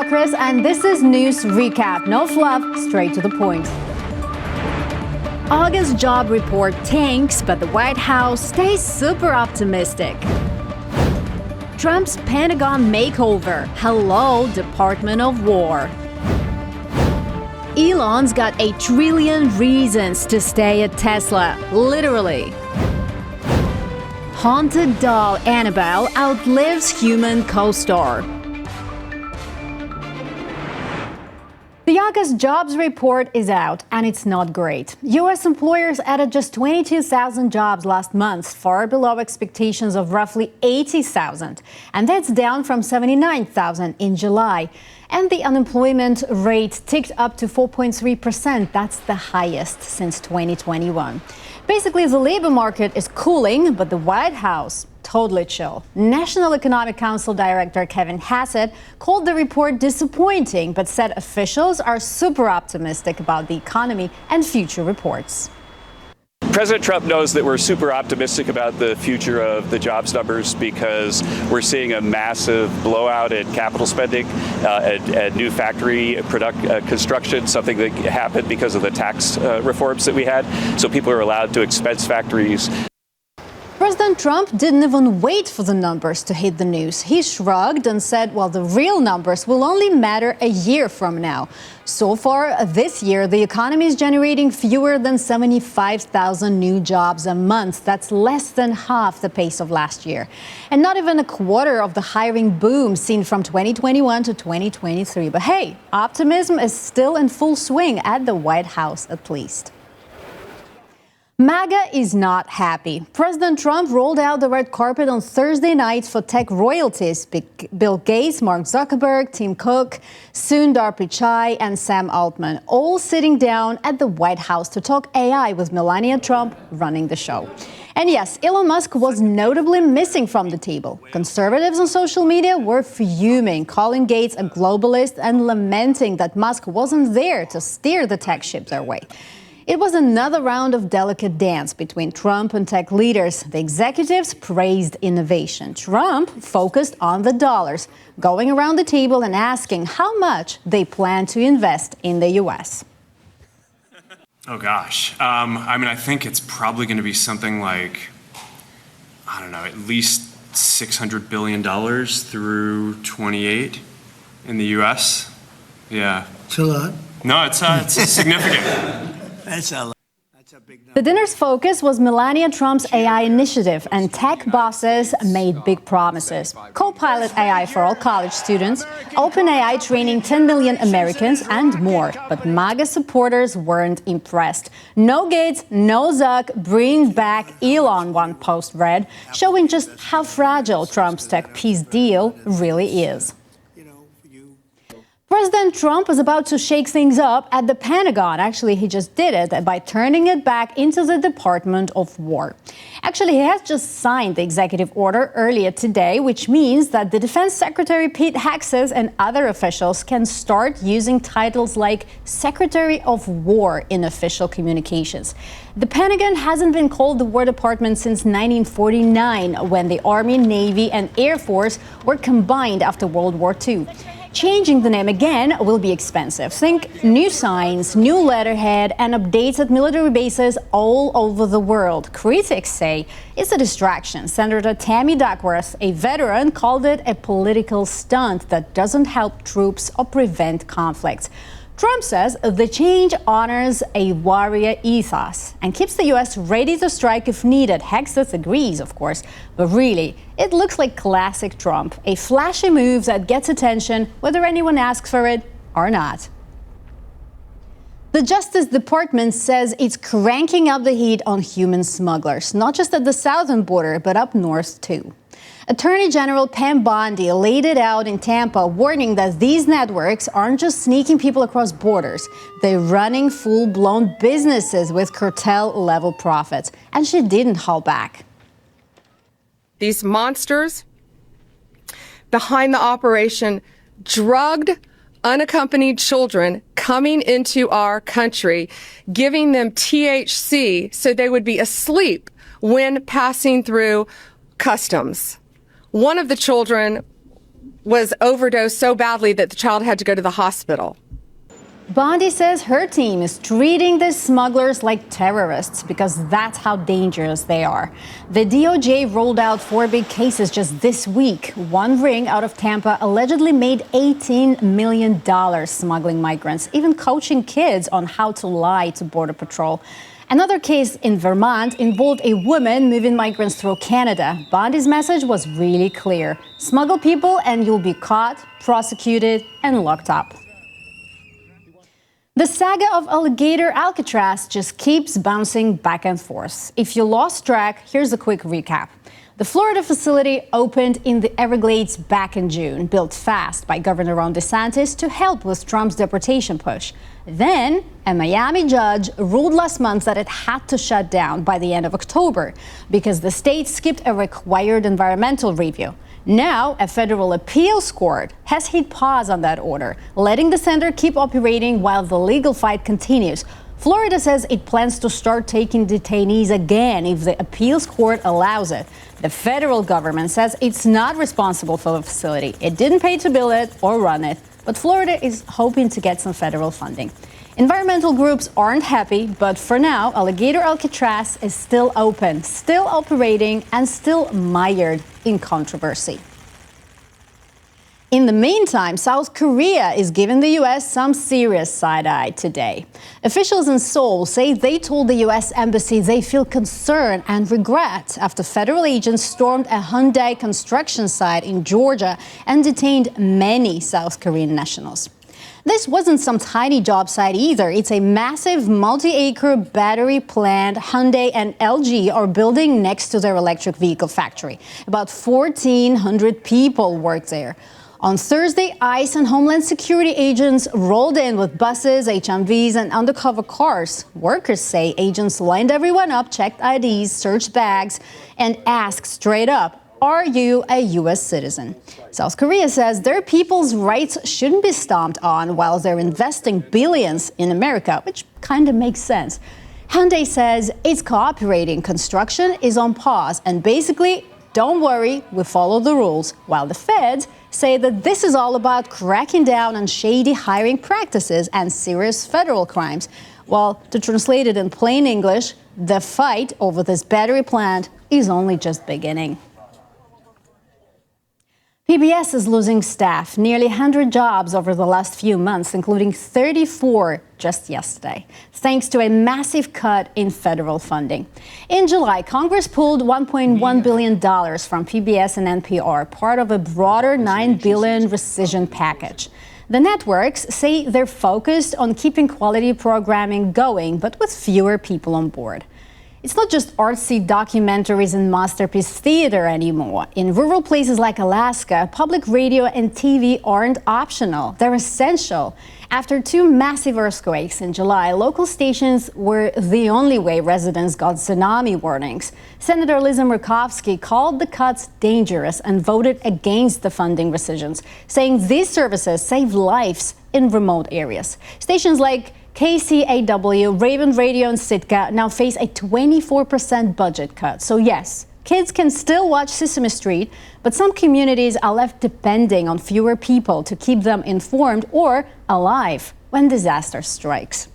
Chris, and this is News Recap. No fluff, straight to the point. August job report tanks, but the White House stays super optimistic. Trump's Pentagon makeover. Hello, Department of War. Elon's got 1 trillion reasons to stay at Tesla, literally. Haunted doll Annabelle outlives human co-star. The August jobs report is out, and it's not great. U.S. employers added just 22,000 jobs last month, far below expectations of roughly 80,000. And that's down from 79,000 in July. And the unemployment rate ticked up to 4.3%. That's the highest since 2021. Basically, the labor market is cooling, but the White House totally chill. National Economic Council Director Kevin Hassett called the report disappointing, but said officials are super optimistic about the economy and future reports. President Trump knows that we're super optimistic about the future of the jobs numbers because we're seeing a massive blowout in capital spending and new factory construction, something that happened because of the tax reforms that we had. So people are allowed to expense factories. President Trump didn't even wait for the numbers to hit the news. He shrugged and said, well, the real numbers will only matter a year from now. So far this year, the economy is generating fewer than 75,000 new jobs a month. That's less than half the pace of last year. And not even a quarter of the hiring boom seen from 2021 to 2023. But hey, optimism is still in full swing at the White House, at least. MAGA is not happy. President Trump rolled out the red carpet on Thursday night for tech royalties. Bill Gates, Mark Zuckerberg, Tim Cook, Sundar Pichai, and Sam Altman, all sitting down at the White House to talk AI with Melania Trump running the show. And yes, Elon Musk was notably missing from the table. Conservatives on social media were fuming, calling Gates a globalist and lamenting that Musk wasn't there to steer the tech ship their way. It was another round of delicate dance between Trump and tech leaders. The executives praised innovation. Trump focused on the dollars, going around the table and asking how much they plan to invest in the U.S. Oh, gosh. I think it's probably going to be something like, I don't know, at least $600 billion through 28 in the U.S. Yeah. It's a lot. No, it's significant. That's a big number. The dinner's focus was Melania Trump's AI initiative, and tech bosses made big promises. Co-pilot AI for all college students, OpenAI training 10 million Americans, and more. But MAGA supporters weren't impressed. No Gates, no Zuck, bring back Elon, one post read, showing just how fragile Trump's tech peace deal really is. President Trump is about to shake things up at the Pentagon. Actually, he just did it by turning it back into the Department of War. Actually, he has just signed the executive order earlier today, which means that the Defense Secretary Pete Hegseth and other officials can start using titles like Secretary of War in official communications. The Pentagon hasn't been called the War Department since 1949, when the Army, Navy, and Air Force were combined after World War II. Changing the name again will be expensive. Think new signs, new letterhead, and updates at military bases all over the world. Critics say it's a distraction. Senator Tammy Duckworth, a veteran, called it a political stunt that doesn't help troops or prevent conflicts. Trump says the change honors a warrior ethos and keeps the U.S. ready to strike if needed. Hegseth agrees, of course, but really, it looks like classic Trump, a flashy move that gets attention whether anyone asks for it or not. The Justice Department says it's cranking up the heat on human smugglers, not just at the southern border, but up north too. Attorney General Pam Bondi laid it out in Tampa, warning that these networks aren't just sneaking people across borders. They're running full-blown businesses with cartel-level profits. And she didn't hold back. These monsters behind the operation drugged unaccompanied children coming into our country, giving them THC so they would be asleep when passing through customs. One of the children was overdosed so badly that the child had to go to the hospital. Bondi says her team is treating the smugglers like terrorists because that's how dangerous they are. The DOJ rolled out 4 big cases just this week. One ring out of Tampa allegedly made $18 million smuggling migrants, even coaching kids on how to lie to Border Patrol. Another case in Vermont involved a woman moving migrants through Canada. Bondi's message was really clear. Smuggle people and you'll be caught, prosecuted, and locked up. The saga of Alligator Alcatraz just keeps bouncing back and forth. If you lost track, here's a quick recap. The Florida facility opened in the Everglades back in June, built fast by Governor Ron DeSantis to help with Trump's deportation push. Then, a Miami judge ruled last month that it had to shut down by the end of October because the state skipped a required environmental review. Now, a federal appeals court has hit pause on that order, letting the center keep operating while the legal fight continues. Florida says it plans to start taking detainees again if the appeals court allows it. The federal government says it's not responsible for the facility. It didn't pay to build it or run it, but Florida is hoping to get some federal funding. Environmental groups aren't happy, but for now, Alligator Alcatraz is still open, still operating, and still mired in controversy. In the meantime, South Korea is giving the U.S. some serious side-eye today. Officials in Seoul say they told the U.S. embassy they feel concern and regret after federal agents stormed a Hyundai construction site in Georgia and detained many South Korean nationals. This wasn't some tiny job site either. It's a massive multi-acre battery plant Hyundai and LG are building next to their electric vehicle factory. About 1,400 people work there. On Thursday, ICE and Homeland Security agents rolled in with buses, HMVs, and undercover cars. Workers say agents lined everyone up, checked IDs, searched bags, and asked straight up, "Are you a U.S. citizen?" South Korea says their people's rights shouldn't be stomped on while they're investing billions in America, which kind of makes sense. Hyundai says it's cooperating. Construction is on pause, and basically, don't worry, we follow the rules, while the feds say that this is all about cracking down on shady hiring practices and serious federal crimes. Well, to translate it in plain English, the fight over this battery plant is only just beginning. PBS is losing staff, nearly 100 jobs over the last few months, including 34 just yesterday, thanks to a massive cut in federal funding. In July, Congress pulled $1.1 billion from PBS and NPR, part of a broader $9 billion rescission package. The networks say they're focused on keeping quality programming going, but with fewer people on board. It's not just artsy documentaries and masterpiece theater anymore. In rural places like Alaska, public radio and TV aren't optional. They're essential. After 2 massive earthquakes in July, local stations were the only way residents got tsunami warnings. Senator Lisa Murkowski called the cuts dangerous and voted against the funding rescissions, saying these services save lives in remote areas. Stations like KCAW, Raven Radio, and Sitka now face a 24% budget cut. So yes, kids can still watch Sesame Street, but some communities are left depending on fewer people to keep them informed or alive when disaster strikes.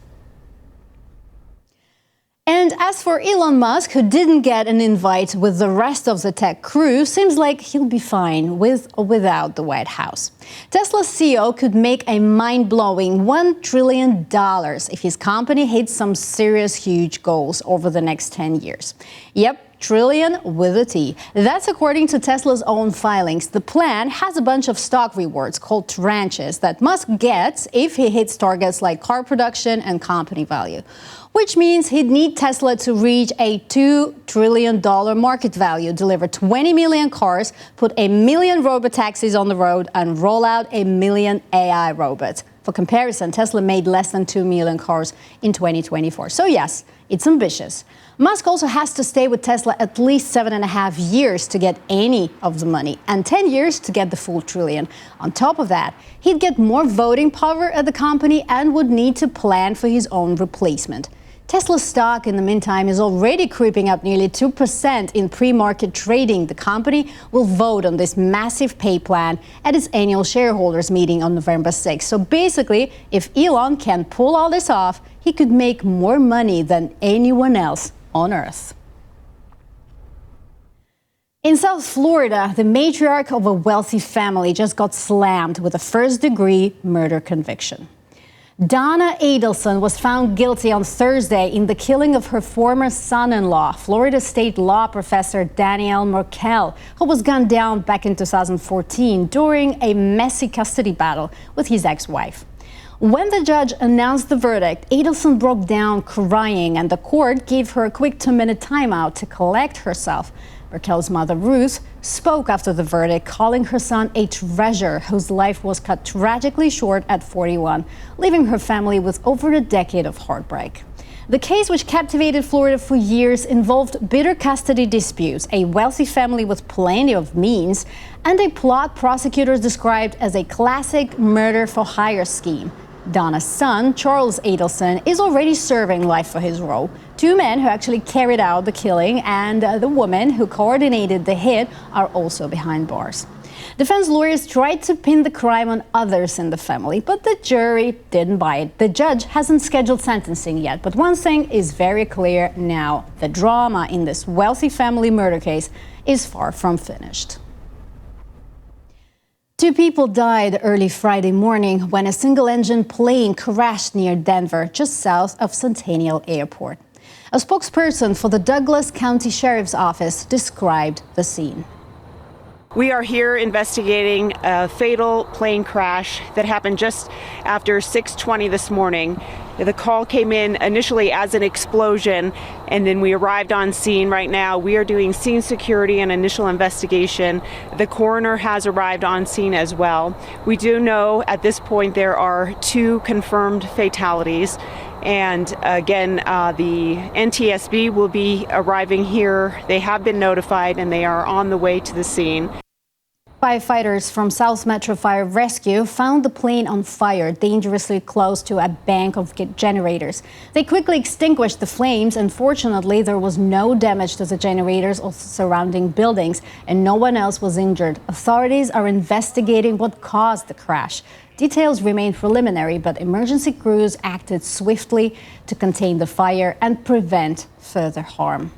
And as for Elon Musk, who didn't get an invite with the rest of the tech crew, seems like he'll be fine with or without the White House. Tesla's CEO could make a mind-blowing $1 trillion if his company hits some serious huge goals over the next 10 years. Yep, trillion with a T. That's according to Tesla's own filings. The plan has a bunch of stock rewards called tranches that Musk gets if he hits targets like car production and company value, which means he'd need Tesla to reach a $2 trillion market value, deliver 20 million cars, put 1 million robotaxis on the road, and roll out 1 million AI robots. For comparison, Tesla made less than 2 million cars in 2024. So yes, it's ambitious. Musk also has to stay with Tesla at least 7.5 years to get any of the money, and 10 years to get the full trillion. On top of that, he'd get more voting power at the company and would need to plan for his own replacement. Tesla stock, in the meantime, is already creeping up nearly 2% in pre-market trading. The company will vote on this massive pay plan at its annual shareholders meeting on November 6th. So basically, if Elon can pull all this off, he could make more money than anyone else on Earth. In South Florida, the matriarch of a wealthy family just got slammed with a first-degree murder conviction. Donna Adelson was found guilty on Thursday in the killing of her former son-in-law, Florida State law professor Daniel Merkel, who was gunned down back in 2014 during a messy custody battle with his ex-wife. When the judge announced the verdict, Adelson broke down crying, and the court gave her a quick 2-minute timeout to collect herself. Merkel's mother, Ruth, spoke after the verdict, calling her son a treasure whose life was cut tragically short at 41, leaving her family with over a decade of heartbreak. The case, which captivated Florida for years, involved bitter custody disputes, a wealthy family with plenty of means, and a plot prosecutors described as a classic murder-for-hire scheme. Donna's son, Charles Adelson, is already serving life for his role. 2 men who actually carried out the killing and the woman who coordinated the hit are also behind bars. Defense lawyers tried to pin the crime on others in the family, but the jury didn't buy it. The judge hasn't scheduled sentencing yet, but one thing is very clear now: the drama in this wealthy family murder case is far from finished. 2 people died early Friday morning when a single-engine plane crashed near Denver, just south of Centennial Airport. A spokesperson for the Douglas County Sheriff's Office described the scene. We are here investigating a fatal plane crash that happened just after 6:20 this morning. The call came in initially as an explosion, and then we arrived on scene. Right now, we are doing scene security and initial investigation. The coroner has arrived on scene as well. We do know at this point there are 2 confirmed fatalities. And again, the NTSB will be arriving here. They have been notified and they are on the way to the scene. Firefighters from South Metro Fire Rescue found the plane on fire dangerously close to a bank of generators. They quickly extinguished the flames, and fortunately there was no damage to the generators or surrounding buildings, and no one else was injured. Authorities are investigating what caused the crash. Details remain preliminary, but emergency crews acted swiftly to contain the fire and prevent further harm.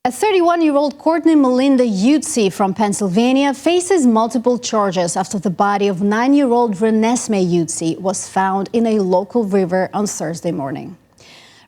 A 31-year-old Courtney Melinda Yutzi from Pennsylvania faces multiple charges after the body of 9-year-old Renesmee Yutzi was found in a local river on Thursday morning.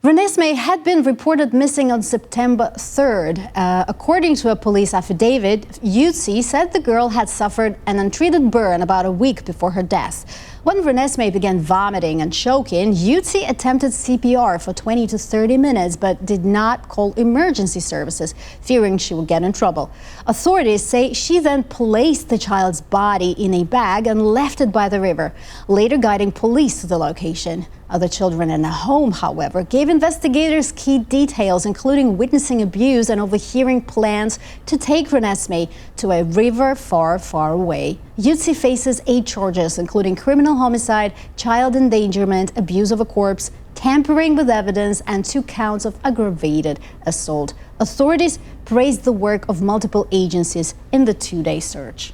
Renesmee had been reported missing on September 3rd. According to a police affidavit, Yutzi said the girl had suffered an untreated burn about a week before her death. When Renesmee began vomiting and choking, Yutzi attempted CPR for 20 to 30 minutes but did not call emergency services, fearing she would get in trouble. Authorities say she then placed the child's body in a bag and left it by the river, later guiding police to the location. Other children in a home, however, gave investigators key details, including witnessing abuse and overhearing plans to take Renesmee to a river far, far away. Yutzi faces 8 charges, including criminal homicide, child endangerment, abuse of a corpse, tampering with evidence, and 2 counts of aggravated assault. Authorities praised the work of multiple agencies in the 2-day search.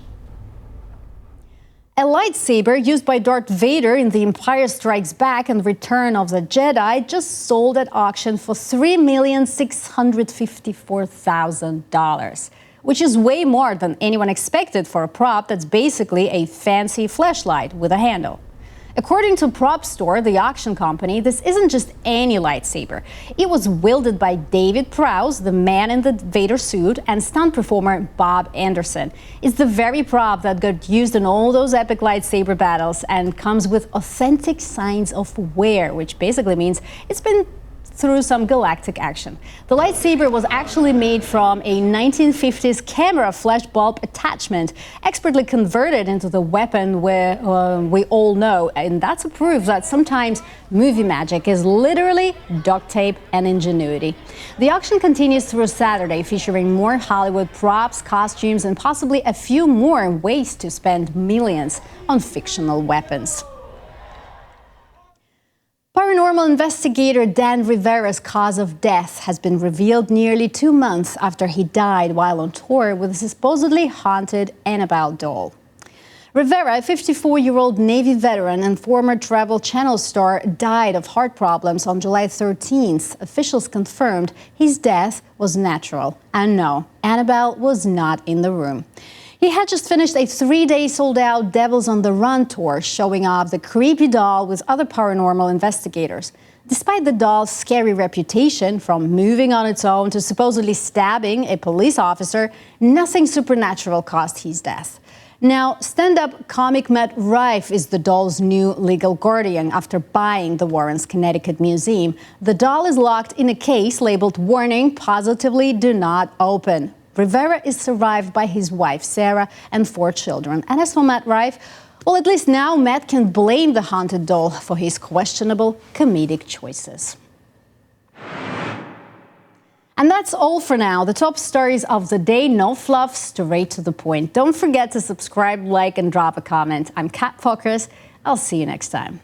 A lightsaber used by Darth Vader in The Empire Strikes Back and Return of the Jedi just sold at auction for $3,654,000, which is way more than anyone expected for a prop that's basically a fancy flashlight with a handle. According to Prop Store, the auction company, this isn't just any lightsaber. It was wielded by David Prowse, the man in the Vader suit, and stunt performer Bob Anderson. It's the very prop that got used in all those epic lightsaber battles and comes with authentic signs of wear, which basically means it's been through some galactic action. The lightsaber was actually made from a 1950s camera flashbulb attachment, expertly converted into the weapon we all know. And that's a proof that sometimes movie magic is literally duct tape and ingenuity. The auction continues through Saturday, featuring more Hollywood props, costumes, and possibly a few more ways to spend millions on fictional weapons. Paranormal investigator Dan Rivera's cause of death has been revealed nearly 2 months after he died while on tour with a supposedly haunted Annabelle doll. Rivera, a 54-year-old Navy veteran and former Travel Channel star, died of heart problems on July 13th. Officials confirmed his death was natural. And no, Annabelle was not in the room. He had just finished a 3-day sold-out Devils on the Run tour, showing off the creepy doll with other paranormal investigators. Despite the doll's scary reputation, from moving on its own to supposedly stabbing a police officer, nothing supernatural caused his death. Now, stand-up comic Matt Rife is the doll's new legal guardian after buying the Warrens' Connecticut Museum. The doll is locked in a case labeled "Warning, positively do not open." Rivera is survived by his wife, Sarah, and 4 children. And as for Matt Rife, well, at least now Matt can blame the haunted doll for his questionable comedic choices. And that's all for now. The top stories of the day, no fluff, straight to the point. Don't forget to subscribe, like, and drop a comment. I'm Kat Fockers. I'll see you next time.